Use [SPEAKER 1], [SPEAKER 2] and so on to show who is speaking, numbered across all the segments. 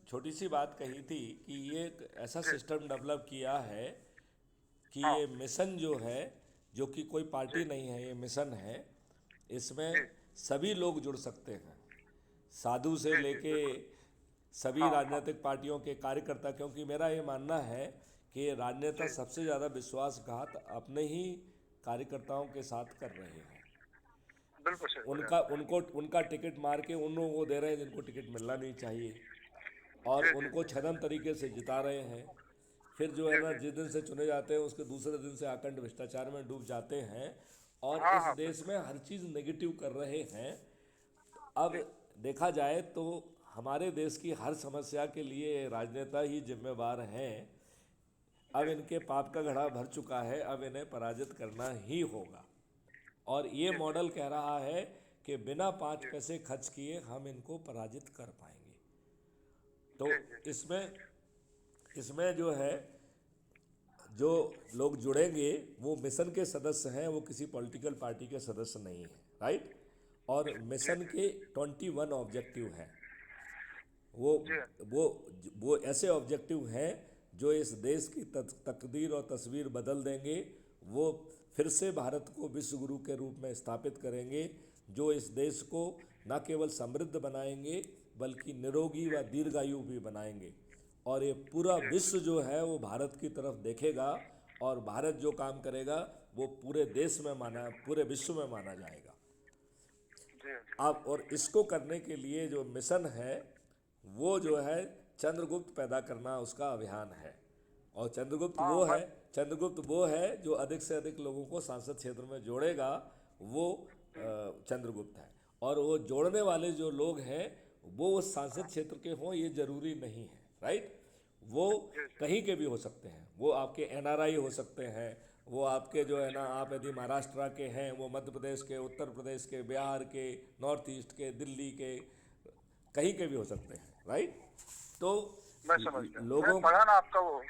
[SPEAKER 1] छोटी सी बात कही थी कि ये एक ऐसा
[SPEAKER 2] जी।
[SPEAKER 1] सिस्टम डेवलप किया है कि
[SPEAKER 2] हाँ।
[SPEAKER 1] ये मिशन जो है, जो कि कोई
[SPEAKER 2] जी।
[SPEAKER 1] पार्टी नहीं है, ये मिशन है।
[SPEAKER 2] जी।
[SPEAKER 1] इसमें सभी लोग जुड़ सकते हैं, साधु से
[SPEAKER 2] जी। जी
[SPEAKER 1] लेके
[SPEAKER 2] बिल्कुल।
[SPEAKER 1] सभी
[SPEAKER 2] हाँ हाँ।
[SPEAKER 1] राजनीतिक पार्टियों के कार्यकर्ता, क्योंकि मेरा ये मानना है कि राजनेता
[SPEAKER 2] जी।
[SPEAKER 1] सबसे ज़्यादा विश्वासघात अपने ही कार्यकर्ताओं के साथ कर रहे हैं।
[SPEAKER 2] बिल्कुल सही बोले
[SPEAKER 1] उनका
[SPEAKER 2] आपने।
[SPEAKER 1] उनको उनका टिकट मार के उन लोगों को दे रहे हैं जिनको टिकट मिलना नहीं चाहिए, और
[SPEAKER 2] जी जी
[SPEAKER 1] उनको
[SPEAKER 2] जी।
[SPEAKER 1] छदम तरीके से जिता रहे हैं। फिर जो है
[SPEAKER 2] जी
[SPEAKER 1] ना,
[SPEAKER 2] जी।
[SPEAKER 1] जिस दिन से चुने जाते हैं उसके दूसरे दिन से अखंड भ्रष्टाचार में डूब जाते हैं, और
[SPEAKER 2] हाँ
[SPEAKER 1] इस
[SPEAKER 2] हाँ
[SPEAKER 1] देश
[SPEAKER 2] बिल्कुल।
[SPEAKER 1] में हर चीज़ नेगेटिव कर रहे हैं। अब
[SPEAKER 2] जी
[SPEAKER 1] देखा जाए तो हमारे देश की हर समस्या के लिए राजनेता ही जिम्मेवार हैं। अब
[SPEAKER 2] जी
[SPEAKER 1] इनके पाप का घड़ा भर चुका है, अब इन्हें पराजित करना ही होगा। और ये
[SPEAKER 2] जी। जी
[SPEAKER 1] मॉडल कह रहा है कि बिना पाँच
[SPEAKER 2] जी
[SPEAKER 1] पैसे खर्च किए हम इनको पराजित कर पाएंगे। तो
[SPEAKER 2] जी। जी जी।
[SPEAKER 1] इसमें इसमें जो है, जो लोग जुड़ेंगे वो मिशन के सदस्य हैं, वो किसी पॉलिटिकल पार्टी के सदस्य नहीं हैं, राइट। और
[SPEAKER 2] जी
[SPEAKER 1] मिशन
[SPEAKER 2] जी।
[SPEAKER 1] के 21 ऑब्जेक्टिव हैं। वो
[SPEAKER 2] जी
[SPEAKER 1] वो वो ऐसे ऑब्जेक्टिव हैं जो इस देश की तकदीर और तस्वीर बदल देंगे। वो फिर से भारत को विश्व गुरु के रूप में स्थापित करेंगे, जो इस देश को न केवल समृद्ध बनाएंगे बल्कि निरोगी व दीर्घायु भी बनाएंगे। और ये पूरा
[SPEAKER 2] जी।
[SPEAKER 1] विश्व जो है वो भारत की तरफ देखेगा, और भारत जो काम करेगा वो पूरे देश में माना, पूरे विश्व में माना जाएगा।
[SPEAKER 2] जी जी।
[SPEAKER 1] अब और इसको करने के लिए जो मिशन है वो जो है चंद्रगुप्त पैदा करना, उसका अभियान है। और
[SPEAKER 2] हाँ मैं।
[SPEAKER 1] चंद्रगुप्त वो है जो अधिक से अधिक लोगों को सांसद क्षेत्र में जोड़ेगा, वो चंद्रगुप्त है। और वो जोड़ने वाले जो लोग हैं वो उस सांसद क्षेत्र के हों ये जरूरी नहीं है, राइट। वो
[SPEAKER 2] जी जी।
[SPEAKER 1] कहीं के भी हो सकते हैं, वो आपके एनआरआई हो सकते हैं, वो आपके जो है ना, आप यदि महाराष्ट्र के हैं, वो मध्य प्रदेश के, उत्तर प्रदेश के, बिहार के, नॉर्थ ईस्ट के, दिल्ली के, कहीं के भी हो सकते हैं, राइट। तो
[SPEAKER 2] मैं समझ गया, मैं
[SPEAKER 1] लोगों,
[SPEAKER 2] पढ़ा ना आपका वो,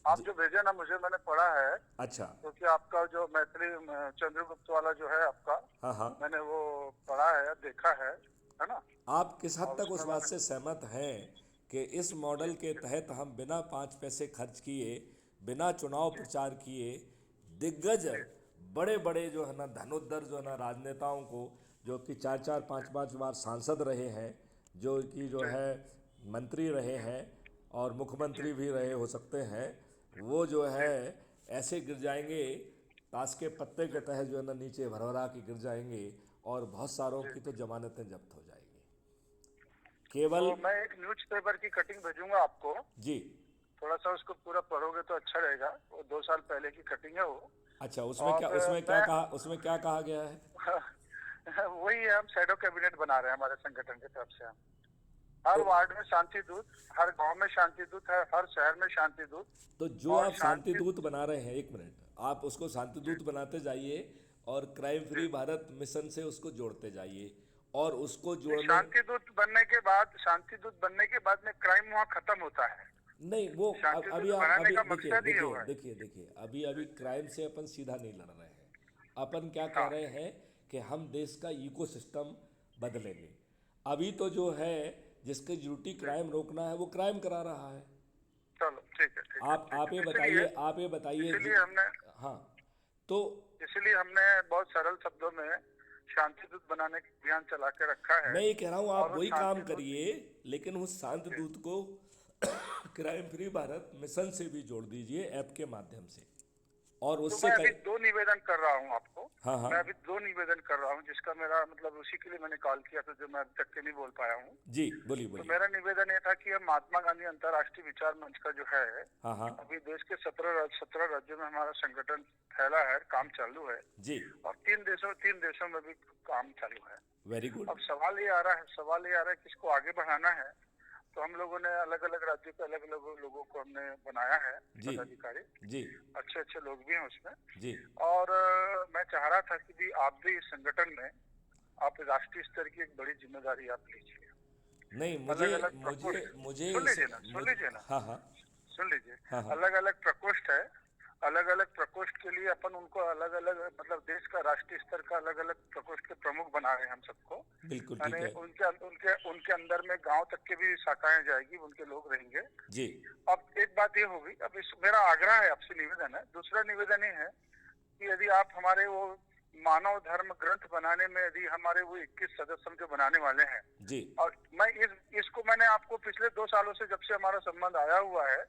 [SPEAKER 2] आप जो भेजे ना मुझे, मैंने पढ़ा है।
[SPEAKER 1] अच्छा,
[SPEAKER 2] क्योंकि आपका जो मैत्री चंद्रगुप्त वाला जो है आपका,
[SPEAKER 1] हाँ हाँ।
[SPEAKER 2] मैंने वो पढ़ा है, देखा है ना।
[SPEAKER 1] आप किस हद
[SPEAKER 2] और
[SPEAKER 1] तक उस
[SPEAKER 2] उसमें
[SPEAKER 1] बात
[SPEAKER 2] मैंने।
[SPEAKER 1] से सहमत हैं कि इस
[SPEAKER 2] जी।
[SPEAKER 1] मॉडल के तहत हम बिना 5 पैसे खर्च किए, बिना चुनाव
[SPEAKER 2] जी
[SPEAKER 1] प्रचार किए, दिग्गज
[SPEAKER 2] जी।
[SPEAKER 1] बड़े बड़े जो है ना धनुर्धर जो है ना राजनेताओं को, जो कि 4 4 5 5 बार सांसद रहे हैं, जो कि जो
[SPEAKER 2] जी
[SPEAKER 1] है मंत्री रहे हैं और
[SPEAKER 2] जी।
[SPEAKER 1] मुख्यमंत्री भी रहे हो सकते हैं, वो जो
[SPEAKER 2] जी
[SPEAKER 1] है ऐसे गिर जाएंगे ताश के पत्ते
[SPEAKER 2] जी
[SPEAKER 1] के तहत जो है ना, नीचे भरभरा के गिर जाएंगे। और बहुत सारों
[SPEAKER 2] जी।
[SPEAKER 1] की तो जमानतें जब्त हो जाएंगी
[SPEAKER 2] तो
[SPEAKER 1] केवल।
[SPEAKER 2] मैं एक न्यूज़पेपर की कटिंग भेजूंगा आपको,
[SPEAKER 1] जी।
[SPEAKER 2] थोड़ा सा उसको पूरा पढ़ोगे तो अच्छा रहेगा। वो 2 साल पहले की कटिंग है वो।
[SPEAKER 1] अच्छा, उसमें क्या,
[SPEAKER 2] और
[SPEAKER 1] उसमें क्या
[SPEAKER 2] मैं
[SPEAKER 1] कहा, उसमें क्या कहा गया है?
[SPEAKER 2] वही है, हम शैडो कैबिनेट बना रहे हैं हमारे संगठन की तरफ से। हम हर
[SPEAKER 1] तो
[SPEAKER 2] वार्ड में शांति दूत, हर गांव में शांति दूत है, हर शहर में शांति दूत।
[SPEAKER 1] तो जो
[SPEAKER 2] और
[SPEAKER 1] आप शांति
[SPEAKER 2] शांति।
[SPEAKER 1] दूत बना रहे हैं, एक मिनट, आप उसको शांति
[SPEAKER 2] जी
[SPEAKER 1] दूत बनाते जाइए और क्राइम
[SPEAKER 2] जी।
[SPEAKER 1] फ्री भारत मिशन से उसको जोड़ते जाइए। और उसको
[SPEAKER 2] नहीं,
[SPEAKER 1] जोड़ने,
[SPEAKER 2] शांति दूत बनने के बाद, शांति दूत बनने के बाद में क्राइम वहाँ खत्म होता है।
[SPEAKER 1] नहीं वो
[SPEAKER 2] शांति
[SPEAKER 1] अभी
[SPEAKER 2] दूत
[SPEAKER 1] आप
[SPEAKER 2] बनाने
[SPEAKER 1] अभी
[SPEAKER 2] का
[SPEAKER 1] देखिए
[SPEAKER 2] मकसद ही
[SPEAKER 1] देखिए
[SPEAKER 2] वो है।
[SPEAKER 1] देखिए देखिए, अभी अभी क्राइम से अपन सीधा नहीं लड़ रहे हैं। अपन क्या कह
[SPEAKER 2] हाँ।
[SPEAKER 1] रहे हैं कि हम देश का इकोसिस्टम बदलेंगे। अभी तो जो है, जिसकी ड्यूटी
[SPEAKER 2] जी।
[SPEAKER 1] क्राइम रोकना है वो क्राइम करा रहा है।
[SPEAKER 2] चलो ठीक है ठीक है
[SPEAKER 1] आप
[SPEAKER 2] ठीक
[SPEAKER 1] आप ये
[SPEAKER 2] है। इसलिए,
[SPEAKER 1] बताइए, आप ये बताइए
[SPEAKER 2] इसीलिए हमने
[SPEAKER 1] हाँ। तो
[SPEAKER 2] इसीलिए हमने बहुत सरल शब्दों में शांति दूत बनाने का अभियान चला के रखा है।
[SPEAKER 1] मैं ये कह रहा हूँ आप
[SPEAKER 2] और उस
[SPEAKER 1] वही काम
[SPEAKER 2] शांति दूत।
[SPEAKER 1] करिए, लेकिन उस शांत
[SPEAKER 2] जी।
[SPEAKER 1] दूत को क्राइम फ्री भारत मिशन से भी जोड़ दीजिए ऐप के माध्यम से, और
[SPEAKER 2] तो
[SPEAKER 1] उससे
[SPEAKER 2] मैं अभी
[SPEAKER 1] कई।
[SPEAKER 2] दो निवेदन कर रहा हूँ आपको।
[SPEAKER 1] हाँ हाँ।
[SPEAKER 2] मैं अभी दो निवेदन कर रहा हूँ, जिसका मेरा मतलब उसी के लिए मैंने कॉल किया था, जो मैं अभी तक के नहीं बोल पाया हूँ।
[SPEAKER 1] जी बोलिए
[SPEAKER 2] तो
[SPEAKER 1] बोलिए।
[SPEAKER 2] मेरा निवेदन ये था कि हम महात्मा गांधी अंतर्राष्ट्रीय विचार मंच का जो है,
[SPEAKER 1] हाँ हाँ।
[SPEAKER 2] अभी देश के 17 राज्यों में हमारा संगठन फैला है, काम चालू है।
[SPEAKER 1] जी।
[SPEAKER 2] और 3 देशों में भी काम चालू है।
[SPEAKER 1] Very good.
[SPEAKER 2] अब सवाल ये आ रहा है कि इसको आगे बढ़ाना है। तो हम लोगों ने अलग अलग राज्यों के अलग अलग लोगों को हमने बनाया है
[SPEAKER 1] जी
[SPEAKER 2] पदाधिकारी।
[SPEAKER 1] जी
[SPEAKER 2] अच्छे अच्छे लोग भी हैं उसमें।
[SPEAKER 1] जी।
[SPEAKER 2] और मैं चाह रहा था कि भी आप भी इस संगठन में, आप राष्ट्रीय स्तर की एक बड़ी जिम्मेदारी आप लीजिए।
[SPEAKER 1] नहीं, मुझे
[SPEAKER 2] अलग अलग
[SPEAKER 1] मुझे
[SPEAKER 2] प्रकोष्ठ।
[SPEAKER 1] मुझे
[SPEAKER 2] सुन
[SPEAKER 1] इस
[SPEAKER 2] लीजिए ना, सुन
[SPEAKER 1] मुझे
[SPEAKER 2] लीजिए ना,
[SPEAKER 1] हाँ हाँ
[SPEAKER 2] सुन लीजिए।
[SPEAKER 1] हाँ हाँ।
[SPEAKER 2] अलग अलग प्रकोष्ठ है। अलग अलग प्रकोष्ठ के लिए अपन उनको अलग अलग मतलब देश का राष्ट्रीय स्तर का अलग अलग प्रकोष्ठ के प्रमुख बना रहे हैं हम सबको।
[SPEAKER 1] बिल्कुल ठीक
[SPEAKER 2] यानी
[SPEAKER 1] है
[SPEAKER 2] उनके उनके उनके अंदर में गांव तक के भी शाखाएं जाएगी, उनके लोग रहेंगे।
[SPEAKER 1] जी।
[SPEAKER 2] अब एक बात ये होगी, अब इस मेरा आग्रह है आपसे, निवेदन है, दूसरा निवेदन ये है कि यदि आप हमारे वो मानव धर्म ग्रंथ बनाने में यदि हमारे वो 21 सदस्य हम जो बनाने वाले हैं,
[SPEAKER 1] जी
[SPEAKER 2] और मैं इसको मैंने आपको पिछले 2 सालों से जब से हमारा संबंध आया हुआ है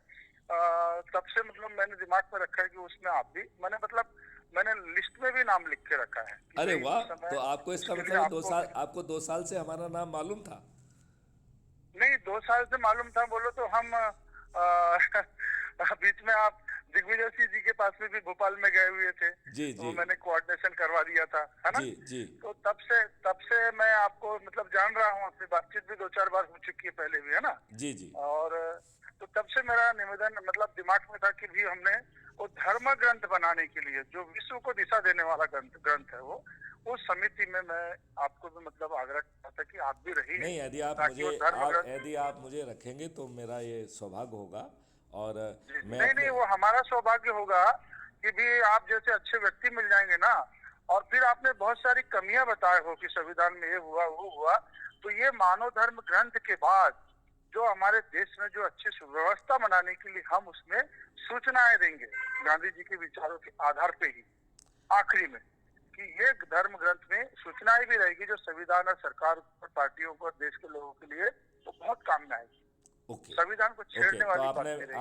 [SPEAKER 2] तब से मतलब मैंने दिमाग में रखा है कि उसमें आप भी मैंने लिस्ट में भी नाम लिख के रखा है कि
[SPEAKER 1] अरे
[SPEAKER 2] भाई
[SPEAKER 1] वाह,
[SPEAKER 2] इस समय
[SPEAKER 1] तो आपको इसका
[SPEAKER 2] इसके लिए
[SPEAKER 1] मतलब
[SPEAKER 2] आपको
[SPEAKER 1] आपको 2 साल से हमारा नाम मालूम था।
[SPEAKER 2] नहीं, 2 साल से मालूम था बोलो तो हम बीच में आप दिग्विजय सिंह जी के पास में भी भोपाल में गए हुए थे,
[SPEAKER 1] जी
[SPEAKER 2] तो
[SPEAKER 1] जी
[SPEAKER 2] मैंने कोऑर्डिनेशन करवा दिया था, है ना।
[SPEAKER 1] जी जी
[SPEAKER 2] तो तब से मैं आपको मतलब जान रहा हूँ, अपनी बातचीत भी 2-4 बार हो चुकी है पहले भी, है ना।
[SPEAKER 1] जी जी
[SPEAKER 2] और तो तब से मेरा निवेदन मतलब दिमाग में था कि भी हमने वो धर्म ग्रंथ बनाने के लिए जो विश्व को दिशा देने वाला ग्रंथ है वो उस समिति में मैं आपको भी मतलब आग्रह करता था कि आप भी रहिए,
[SPEAKER 1] नहीं, यदि
[SPEAKER 2] ताकि वो धर्म ग्रंथ।
[SPEAKER 1] यदि आप मुझे रखेंगे तो मेरा ये सौभाग्य होगा। और
[SPEAKER 2] जी, जी।
[SPEAKER 1] मैं
[SPEAKER 2] नहीं
[SPEAKER 1] अपने
[SPEAKER 2] नहीं, वो हमारा सौभाग्य होगा कि भी आप जैसे अच्छे व्यक्ति मिल जाएंगे ना। और फिर आपने बहुत सारी कमियां बताए हो कि संविधान में ये हुआ वो हुआ, तो ये मानव धर्म ग्रंथ के बाद जो हमारे देश में जो अच्छी सुव्यवस्था बनाने के लिए हम उसमें सूचनाएं देंगे गांधी जी के विचारों के आधार पे ही आखिरी में, कि ये धर्म ग्रंथ में सूचनाएं भी रहेगी जो संविधान और सरकार और पार्टियों को देश के लोगों के लिए वो बहुत काम में आएगी।
[SPEAKER 1] ओके
[SPEAKER 2] संविधान को
[SPEAKER 1] ओके,
[SPEAKER 2] छेड़ने
[SPEAKER 1] तो
[SPEAKER 2] वाली बात नहीं रहेगी।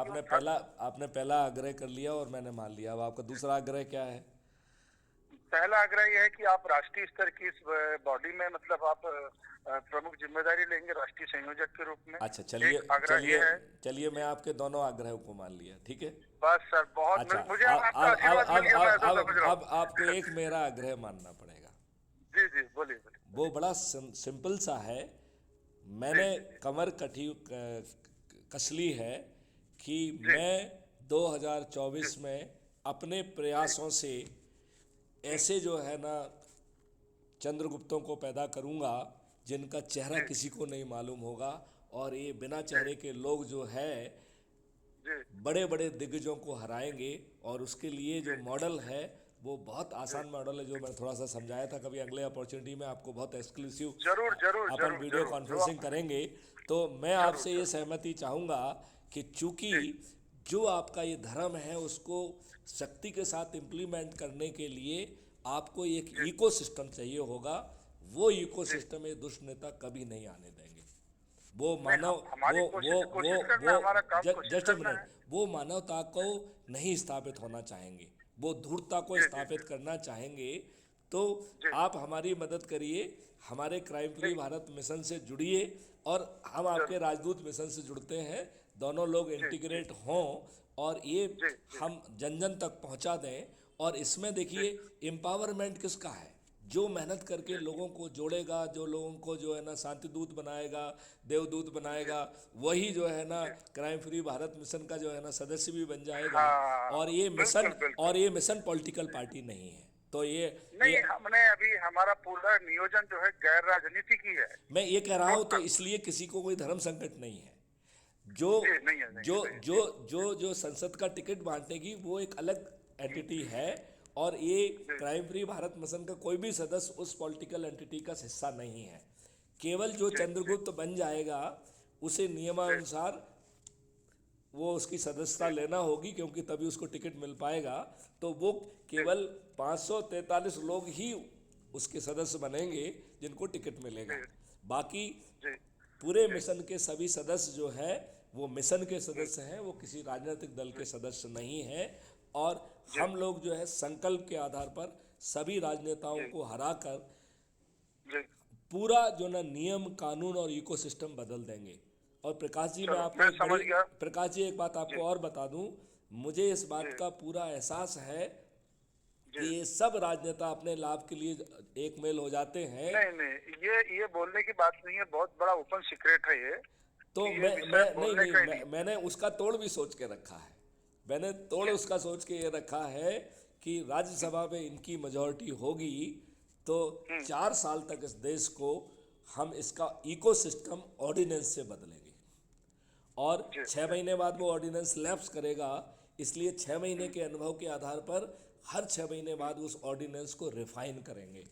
[SPEAKER 1] आपने पहला आग्रह कर लिया और मैंने मान लिया। अब आपका दूसरा आग्रह क्या है?
[SPEAKER 2] पहला आग्रह यह है कि आप राष्ट्रीय स्तर की इस बॉडी में मतलब आप प्रमुख जिम्मेदारी लेंगे राष्ट्रीय संयोजक के रूप में।
[SPEAKER 1] अच्छा, चलिए
[SPEAKER 2] एक आग्रह
[SPEAKER 1] चलिए
[SPEAKER 2] ये है।
[SPEAKER 1] चलिए, मैं आपके दोनों आग्रहों को मान लिया, ठीक है।
[SPEAKER 2] बस सर, बहुत
[SPEAKER 1] अच्छा,
[SPEAKER 2] मुझे अब आपका आशीर्वाद मिल गया, मैं ऐसा समझ रहा
[SPEAKER 1] अब
[SPEAKER 2] हूँ।
[SPEAKER 1] आपको एक मेरा आग्रह मानना पड़ेगा।
[SPEAKER 2] जी जी, बोलिए बोलिए।
[SPEAKER 1] वो बड़ा सिंपल सा है।
[SPEAKER 2] जी
[SPEAKER 1] मैंने
[SPEAKER 2] जी जी
[SPEAKER 1] कमर कस ली है कि
[SPEAKER 2] जी
[SPEAKER 1] मैं 2024 में अपने प्रयासों से ऐसे जो है ना चंद्रगुप्तों को पैदा करूंगा जिनका चेहरा
[SPEAKER 2] जी
[SPEAKER 1] किसी को नहीं मालूम होगा, और ये बिना
[SPEAKER 2] जी
[SPEAKER 1] चेहरे के लोग जो है
[SPEAKER 2] जी
[SPEAKER 1] बड़े बड़े दिग्गजों को हराएंगे। और उसके लिए जो
[SPEAKER 2] जी
[SPEAKER 1] मॉडल है वो बहुत
[SPEAKER 2] जी।
[SPEAKER 1] आसान मॉडल है, जो मैं थोड़ा सा समझाया था। कभी अगले अपॉर्चुनिटी में आपको बहुत एक्सक्लूसिव
[SPEAKER 2] जरूर जरूर
[SPEAKER 1] अपन
[SPEAKER 2] जरूर
[SPEAKER 1] वीडियो
[SPEAKER 2] जरूर
[SPEAKER 1] कॉन्फ्रेंसिंग करेंगे। तो मैं
[SPEAKER 2] जरूर
[SPEAKER 1] आपसे ये
[SPEAKER 2] जरूर।
[SPEAKER 1] सहमति चाहूँगा कि चूंकि
[SPEAKER 2] जी
[SPEAKER 1] जो आपका ये धर्म है उसको शक्ति के साथ इम्प्लीमेंट करने के लिए आपको एक
[SPEAKER 2] जी
[SPEAKER 1] इकोसिस्टम चाहिए होगा। वो
[SPEAKER 2] जी।
[SPEAKER 1] इकोसिस्टम ये दुष्ट नेता कभी नहीं आने देंगे। वो
[SPEAKER 2] नहीं,
[SPEAKER 1] मानव
[SPEAKER 2] हम हमारी कोशिश करना
[SPEAKER 1] वो
[SPEAKER 2] है, हमारा काम कोशिश
[SPEAKER 1] जस्ट ए
[SPEAKER 2] करना
[SPEAKER 1] मिनट,
[SPEAKER 2] है।
[SPEAKER 1] वो मानवता को नहीं स्थापित होना चाहेंगे, वो धूर्तता को
[SPEAKER 2] जी जी
[SPEAKER 1] स्थापित करना चाहेंगे। तो
[SPEAKER 2] जी
[SPEAKER 1] आप हमारी मदद करिए, हमारे क्राइम फ्री
[SPEAKER 2] जी।
[SPEAKER 1] भारत मिशन से जुड़िए, और हम आपके
[SPEAKER 2] जरूर।
[SPEAKER 1] राजदूत मिशन से जुड़ते हैं। दोनों लोग
[SPEAKER 2] जी जी
[SPEAKER 1] इंटीग्रेट हों और ये
[SPEAKER 2] जी जी
[SPEAKER 1] हम जन जन तक पहुंचा दें। और इसमें
[SPEAKER 2] जी
[SPEAKER 1] देखिए, एम्पावरमेंट किसका है? जो मेहनत करके
[SPEAKER 2] जी
[SPEAKER 1] लोगों को जोड़ेगा, जो लोगों को जो है ना शांति दूत बनाएगा, देवदूत
[SPEAKER 2] जी
[SPEAKER 1] बनाएगा, वही जो है ना
[SPEAKER 2] जी।
[SPEAKER 1] क्राइम फ्री भारत मिशन का जो है ना सदस्य भी बन जाएगा।
[SPEAKER 2] हाँ, बिल्कुल बिल्कुल।
[SPEAKER 1] और ये मिशन पॉलिटिकल पार्टी नहीं है। तो
[SPEAKER 2] नहीं,
[SPEAKER 1] ये
[SPEAKER 2] हमने अभी हमारा पूरा नियोजन जो है गैर राजनीति की है,
[SPEAKER 1] मैं ये कह रहा हूँ तो
[SPEAKER 2] टोटल।
[SPEAKER 1] इसलिए किसी को कोई धर्म संकट नहीं है। जो
[SPEAKER 2] जी नहीं है, नहीं
[SPEAKER 1] जो
[SPEAKER 2] है, नहीं
[SPEAKER 1] जो
[SPEAKER 2] जी
[SPEAKER 1] जो जो संसद का टिकट बांटेगी वो एक अलग एंटिटी है। और ये
[SPEAKER 2] जी
[SPEAKER 1] क्राइम फ्री भारत मिशन का कोई भी सदस्य उस पॉलिटिकल एंटिटी का हिस्सा नहीं है। केवल जो
[SPEAKER 2] जी जी
[SPEAKER 1] चंद्रगुप्त बन जाएगा उसे
[SPEAKER 2] जी
[SPEAKER 1] नियमानुसार वो उसकी सदस्यता
[SPEAKER 2] जी
[SPEAKER 1] लेना होगी, क्योंकि तभी उसको टिकट मिल पाएगा। तो वो
[SPEAKER 2] जी
[SPEAKER 1] केवल 543 लोग ही उसके सदस्य बनेंगे जिनको टिकट मिलेगा।
[SPEAKER 2] जी
[SPEAKER 1] बाकी
[SPEAKER 2] जी
[SPEAKER 1] पूरे
[SPEAKER 2] जी
[SPEAKER 1] मिशन के सभी सदस्य जो है वो मिशन के
[SPEAKER 2] जी
[SPEAKER 1] सदस्य हैं, वो किसी राजनीतिक दल के सदस्य नहीं हैं। और
[SPEAKER 2] जी
[SPEAKER 1] हम लोग जो है संकल्प के आधार पर सभी राजनेताओं
[SPEAKER 2] जी
[SPEAKER 1] को हराकर
[SPEAKER 2] जी।
[SPEAKER 1] पूरा जो ना नियम कानून और इकोसिस्टम बदल देंगे। और प्रकाश जी, मैं
[SPEAKER 2] चलो,
[SPEAKER 1] आपको
[SPEAKER 2] मैं
[SPEAKER 1] एक
[SPEAKER 2] समझ
[SPEAKER 1] बड़ी
[SPEAKER 2] गया।
[SPEAKER 1] प्रकाश जी एक बात आपको
[SPEAKER 2] जी
[SPEAKER 1] और बता दूं, मुझे इस
[SPEAKER 2] जी
[SPEAKER 1] बात का पूरा एहसास है
[SPEAKER 2] जी।
[SPEAKER 1] कि ये सब राजनेता अपने लाभ के लिए एक मेल हो जाते हैं।
[SPEAKER 2] नहीं नहीं, ये बोलने की बात नहीं है, बहुत बड़ा ओपन सीक्रेट है ये,
[SPEAKER 1] तो
[SPEAKER 2] कि ये
[SPEAKER 1] मैं
[SPEAKER 2] विषय
[SPEAKER 1] नहीं
[SPEAKER 2] बोलने
[SPEAKER 1] नहीं
[SPEAKER 2] का ही नहीं।
[SPEAKER 1] मैंने उसका तोड़ भी सोच के रखा है। मैंने तोड़
[SPEAKER 2] जी
[SPEAKER 1] उसका सोच के ये रखा है कि राज्यसभा में इनकी मेजॉरिटी होगी तो 4 साल तक इस देश को हम इसका इकोसिस्टम ऑर्डिनेंस से बदलेंगे। और
[SPEAKER 2] जी
[SPEAKER 1] 6
[SPEAKER 2] जी
[SPEAKER 1] महीने बाद वो ऑर्डिनेंस लैप्स करेगा। इसलिए 6 महीने के अनुभव के आधार पर हर 6 महीने बाद उस ऑर्डिनेंस को रिफाइन करेंगे।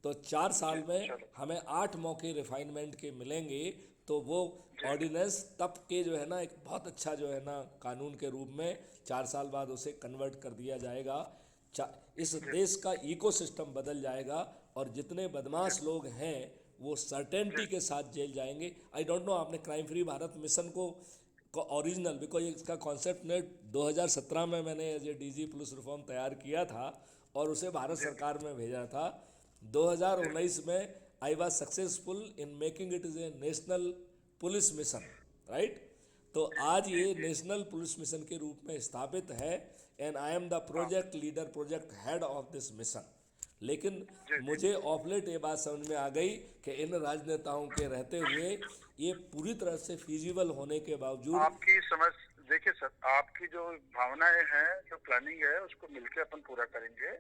[SPEAKER 1] तो 4 साल में
[SPEAKER 2] चलो
[SPEAKER 1] हमें 8 मौके रिफाइनमेंट के मिलेंगे, तो वो ऑर्डिनेंस तब के जो है ना एक बहुत अच्छा जो है ना कानून के रूप में 4 साल बाद उसे कन्वर्ट कर दिया जाएगा। इस देश का इकोसिस्टम बदल जाएगा और जितने बदमाश लोग हैं वो सर्टेनिटी के साथ जेल जाएंगे। आई डोंट नो आपने क्राइम फ्री भारत मिशन को ओरिजिनल, बिकॉज इसका कॉन्सेप्ट ने 2017 में मैंने as a DG police reform तैयार किया था और उसे भारत सरकार में भेजा था। 2019 में I was successful in making it is a national police mission, right. तो आज ये नेशनल पुलिस मिशन के रूप में स्थापित है and I am the project leader, project head of this mission. लेकिन मुझे ऑफ लेट ये बात समझ में आ गई कि इन राजनेताओं के रहते हुए ये पूरी तरह से फिजिबल होने के बावजूद
[SPEAKER 2] आपकी समझ, देखिए सर, आपकी जो भावनाएं हैं, जो प्लानिंग है, उसको मिलकर अपन पूरा करेंगे।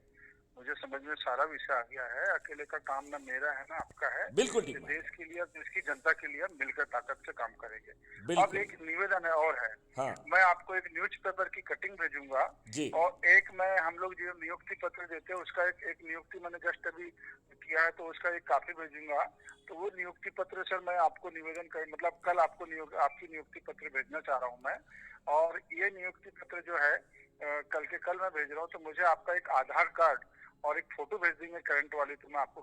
[SPEAKER 2] मुझे समझ में सारा विषय आ गया है। अकेले का काम ना मेरा है ना आपका है।
[SPEAKER 1] बिल्कुल ठीक
[SPEAKER 2] कि
[SPEAKER 1] बात
[SPEAKER 2] देश के लिए, देश की जनता के लिए मिलकर ताकत से काम करेंगे।
[SPEAKER 1] बिल्कुल।
[SPEAKER 2] अब एक निवेदन है और है,
[SPEAKER 1] हाँ
[SPEAKER 2] मैं आपको एक न्यूज़पेपर की कटिंग भेजूंगा
[SPEAKER 1] जी
[SPEAKER 2] और एक मैं, हम लोग जो नियुक्ति पत्र देते हैं उसका एक नियुक्ति मैंने जस्ट अभी किया है, तो उसका एक कॉपी भेजूंगा। तो वो नियुक्ति पत्र सर मैं आपको निवेदन कर, मतलब कल आपको आपकी नियुक्ति पत्र भेजना चाह रहा हूँ मैं। और ये नियुक्ति पत्र जो है कल के कल मैं भेज रहा हूँ। तो मुझे आपका एक आधार कार्ड और एक फोटो भेज देंगे करंट वाली, तो मैं आपको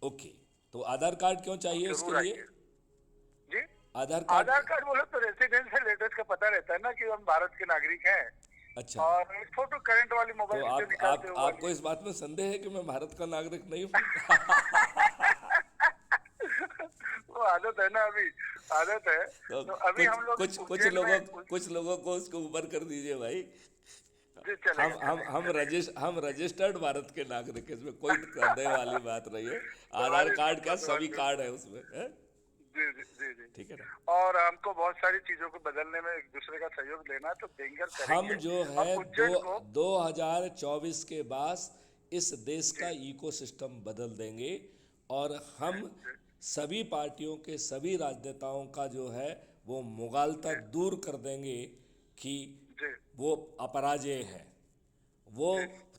[SPEAKER 1] ओके। तो आधार कार्ड क्यों चाहिए इसके
[SPEAKER 2] जरूर
[SPEAKER 1] लिए?
[SPEAKER 2] आइए जी।
[SPEAKER 1] आधार कार्ड
[SPEAKER 2] आधार कार्ड बोले तो रेसिडेंशियल एड्रेस का पता रहता है ना कि हम भारत के नागरिक हैं।
[SPEAKER 1] अच्छा,
[SPEAKER 2] और एक फोटो करंट वाली
[SPEAKER 1] तो
[SPEAKER 2] मोबाइल से
[SPEAKER 1] आप
[SPEAKER 2] निकालते हो
[SPEAKER 1] आपको इस बात में संदेह है कि मैं भारत का नागरिक नहीं हूँ?
[SPEAKER 2] वो आदत है ना, अभी आदत है।
[SPEAKER 1] तो
[SPEAKER 2] तो अभी हम लोग
[SPEAKER 1] कुछ लोगों को उसको ऊपर कर दीजिए भाई।
[SPEAKER 2] चलेगा
[SPEAKER 1] हम रजिस्टर्ड भारत के नागरिक हैं, इसमें कोई संदेह वाली बात नहीं है। आधार कार्ड क्या सभी कार्ड है उसमें है?
[SPEAKER 2] जी जी जी जी।
[SPEAKER 1] ठीक है ना।
[SPEAKER 2] और हमको बहुत सारी चीजों को बदलने में एक दूसरे का सहयोग लेना है, तो देंगे और
[SPEAKER 1] हम
[SPEAKER 2] करेंगे।
[SPEAKER 1] जो है
[SPEAKER 2] अब उज्जैन को
[SPEAKER 1] 2024 के बाद इस देश का इकोसिस्टम बदल देंगे और हम सभी पार्टियों के सभी राजनेताओं का जो है वो मुगालता दूर कर देंगे कि
[SPEAKER 2] जी
[SPEAKER 1] वो अपराजेय है। वो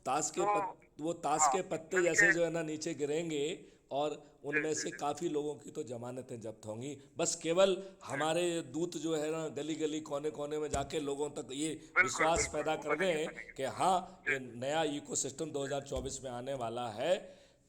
[SPEAKER 1] ताश के
[SPEAKER 2] हाँ,
[SPEAKER 1] पत्ते जैसे जो है ना नीचे गिरेंगे और उनमें से काफ़ी लोगों की तो जमानतें जब्त होंगी। बस केवल हमारे दूत जो है ना गली गली कोने कोने में जाके लोगों तक ये विश्वास पैदा कर दें कि हाँ ये नया इकोसिस्टम 2024 में आने वाला है।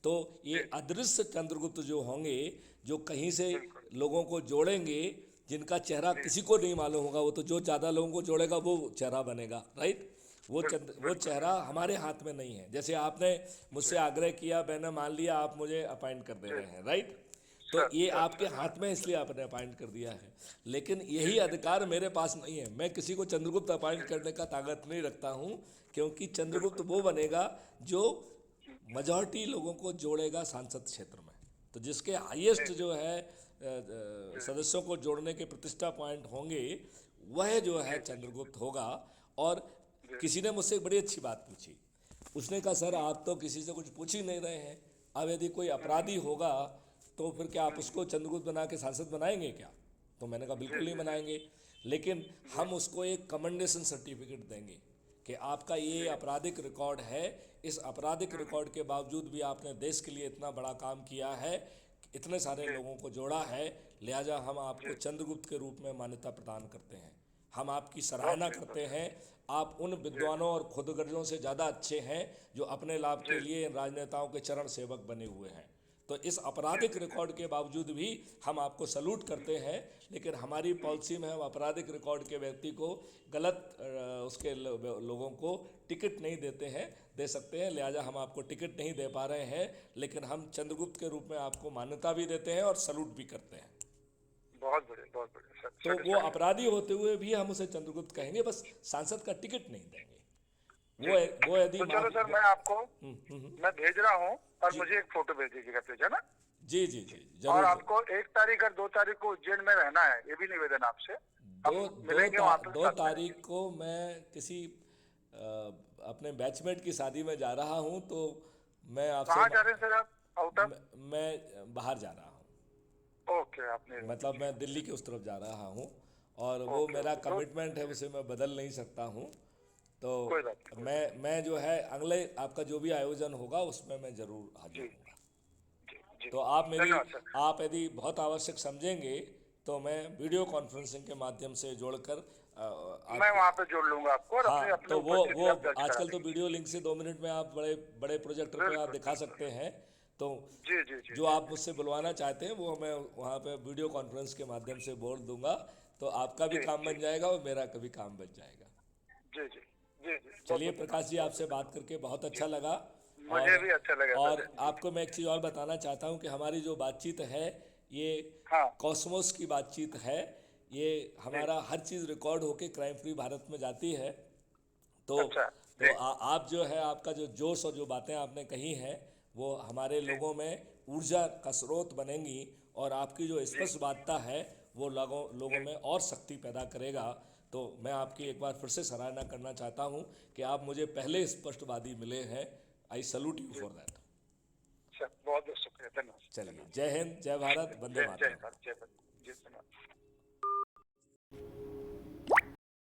[SPEAKER 1] तो ये अदृश्य चंद्रगुप्त जो होंगे, जो कहीं से लोगों को जोड़ेंगे, जिनका चेहरा किसी को नहीं मालूम होगा, वो तो जो ज़्यादा लोगों को जोड़ेगा वो चेहरा बनेगा, राइट। वो चेहरा हमारे हाथ में नहीं है। जैसे आपने मुझसे आग्रह किया, मैंने मान लिया आप मुझे अपॉइंट कर दे रहे हैं, राइट। तो ये आपके हाथ में, इसलिए आपने अपॉइंट कर दिया है। लेकिन यही अधिकार मेरे पास नहीं है। मैं किसी को चंद्रगुप्त अपॉइंट करने का ताकत नहीं रखता हूँ, क्योंकि चंद्रगुप्त वो बनेगा जो मेजॉरिटी लोगों को जोड़ेगा सांसद क्षेत्र में। तो जिसके हाईएस्ट जो है सदस्यों को जोड़ने के प्रतिष्ठा पॉइंट होंगे, वह जो है चंद्रगुप्त होगा। और किसी ने मुझसे एक बड़ी अच्छी बात पूछी। उसने कहा सर आप तो किसी से कुछ पूछ ही नहीं रहे हैं, अब यदि कोई अपराधी होगा तो फिर क्या आप उसको चंद्रगुप्त बना के सांसद बनाएंगे क्या? तो मैंने कहा बिल्कुल नहीं बनाएंगे, लेकिन हम उसको एक कमेंडेशन सर्टिफिकेट देंगे कि आपका ये आपराधिक रिकॉर्ड है। इस आपराधिक रिकॉर्ड के बावजूद भी आपने देश के लिए इतना बड़ा काम किया है, इतने सारे लोगों को जोड़ा है, लिहाजा हम आपको चंद्रगुप्त के रूप में मान्यता प्रदान करते हैं। हम आपकी सराहना करते हैं। आप उन विद्वानों और खुदगर्जों से ज़्यादा अच्छे हैं जो अपने लाभ के लिए इन राजनेताओं के चरण सेवक बने हुए हैं। तो इस आपराधिक रिकॉर्ड के बावजूद भी हम आपको सल्यूट करते हैं, लेकिन हमारी पॉलिसी में हम आपराधिक रिकॉर्ड के व्यक्ति को गलत उसके लोगों को टिकट नहीं देते हैं, दे सकते हैं, लिहाजा हम आपको टिकट नहीं दे पा रहे हैं, लेकिन हम चंद्रगुप्त के रूप में आपको मान्यता भी देते हैं और सल्यूट भी करते हैं।
[SPEAKER 2] बहुत बढ़िया सर।
[SPEAKER 1] तो वो अपराधी होते हुए भी हम उसे चंद्रगुप्त कहेंगे, बस सांसद का टिकट नहीं देंगे। वो यदि
[SPEAKER 2] तो चलो सर, मैं आपको मैं भेज रहा हूँ और मुझे एक फोटो भेज दीजिएगा प्लीज, है ना?
[SPEAKER 1] जी जी जी
[SPEAKER 2] और
[SPEAKER 1] जरूर।
[SPEAKER 2] आपको 1 तारीख और 2 तारीख को उज्जैन में रहना है, ये भी निवेदन आपसे।
[SPEAKER 1] दो तारीख को मैं किसी अपने बैचमेट की शादी में जा रहा हूँ, तो मैं आपसे
[SPEAKER 2] कहाँ जा रहे हैं सर आप? आउटर?
[SPEAKER 1] मैं बाहर जा रहा हूँ,
[SPEAKER 2] ओके, आपने
[SPEAKER 1] मतलब मैं दिल्ली के उस तरफ जा रहा हूँ। और वो
[SPEAKER 2] ओके,
[SPEAKER 1] मेरा
[SPEAKER 2] ओके, तो
[SPEAKER 1] कमिटमेंट है, उसे मैं बदल नहीं सकता हूँ। तो
[SPEAKER 2] कोई बात नहीं, कोई
[SPEAKER 1] मैं जो है अगले आपका जो भी आयोजन होगा उसमें मैं ज़रूर हाजिर
[SPEAKER 2] जी,
[SPEAKER 1] हूँगा।
[SPEAKER 2] जी, जी।
[SPEAKER 1] तो आप मेरी
[SPEAKER 2] धन्यवाद सर।
[SPEAKER 1] आप यदि बहुत आवश्यक समझेंगे तो मैं वीडियो कॉन्फ्रेंसिंग के माध्यम से जोड़कर
[SPEAKER 2] मैं
[SPEAKER 1] आपके,
[SPEAKER 2] वहाँ पे जोड़ लूँगा आपको और अपनी
[SPEAKER 1] हाँ,
[SPEAKER 2] अपनी
[SPEAKER 1] तो वो
[SPEAKER 2] उपस्थिति आप दर्ज करा
[SPEAKER 1] आजकल तो
[SPEAKER 2] देंगे।
[SPEAKER 1] वीडियो लिंक से 2 मिनट में आप बड़े बड़े प्रोजेक्टर पे आप
[SPEAKER 2] बिल्कुल,
[SPEAKER 1] दिखा
[SPEAKER 2] बिल्कुल।
[SPEAKER 1] सकते हैं। तो
[SPEAKER 2] जी, जी, जी,
[SPEAKER 1] जो
[SPEAKER 2] जी,
[SPEAKER 1] आप मुझसे बुलवाना चाहते हैं वो मैं वहाँ पे वीडियो कॉन्फ्रेंस के माध्यम से बोल दूंगा। तो आपका भी
[SPEAKER 2] जी,
[SPEAKER 1] काम
[SPEAKER 2] जी,
[SPEAKER 1] बन जाएगा और मेरा कभी काम बन जाएगा।
[SPEAKER 2] जी, जी, जी, जी।
[SPEAKER 1] चलिए
[SPEAKER 2] बहुत-बहुत
[SPEAKER 1] प्रकाश
[SPEAKER 2] धन्यवाद,
[SPEAKER 1] जी, आपसे
[SPEAKER 2] बहुत-बहुत
[SPEAKER 1] बात करके बहुत
[SPEAKER 2] धन्यवाद।
[SPEAKER 1] अच्छा
[SPEAKER 2] जी,
[SPEAKER 1] लगा। और
[SPEAKER 2] मुझे भी अच्छा लगा
[SPEAKER 1] और
[SPEAKER 2] सर। जी,
[SPEAKER 1] आपको मैं एक चीज़ और बताना चाहता हूँ कि हमारी जो बातचीत है ये
[SPEAKER 2] हाँ,
[SPEAKER 1] कॉस्मोस की बातचीत है। ये
[SPEAKER 2] जी,
[SPEAKER 1] हमारा हर चीज़ रिकॉर्ड होके क्राइम फ्री भारत में जाती है। तो
[SPEAKER 2] अच्छा,
[SPEAKER 1] तो
[SPEAKER 2] जी,
[SPEAKER 1] आप जो है, आपका जो जोश और जो बातें आपने कही हैं वो हमारे
[SPEAKER 2] जी,
[SPEAKER 1] लोगों में ऊर्जा का स्रोत बनेंगी। और आपकी जो
[SPEAKER 2] जी,
[SPEAKER 1] स्पष्टवादिता है वो लोगों
[SPEAKER 2] जी,
[SPEAKER 1] में और शक्ति पैदा करेगा। तो मैं आपकी
[SPEAKER 2] जी।
[SPEAKER 1] एक बार फिर से सराहना करना चाहता हूँ कि आप मुझे पहले स्पष्टवादी मिले हैं। I salute you
[SPEAKER 2] ji,
[SPEAKER 1] for that.
[SPEAKER 2] Sir बहुत बहुत शुक्रिया, धन्यवाद,
[SPEAKER 1] चलिए,
[SPEAKER 2] धन्यवाद,
[SPEAKER 1] जय हिंद, जय भारत,
[SPEAKER 2] शुक्रिया,
[SPEAKER 1] वंदे
[SPEAKER 2] जय
[SPEAKER 1] मातरम।
[SPEAKER 2] भारत, जय भारत, जी धन्यवाद।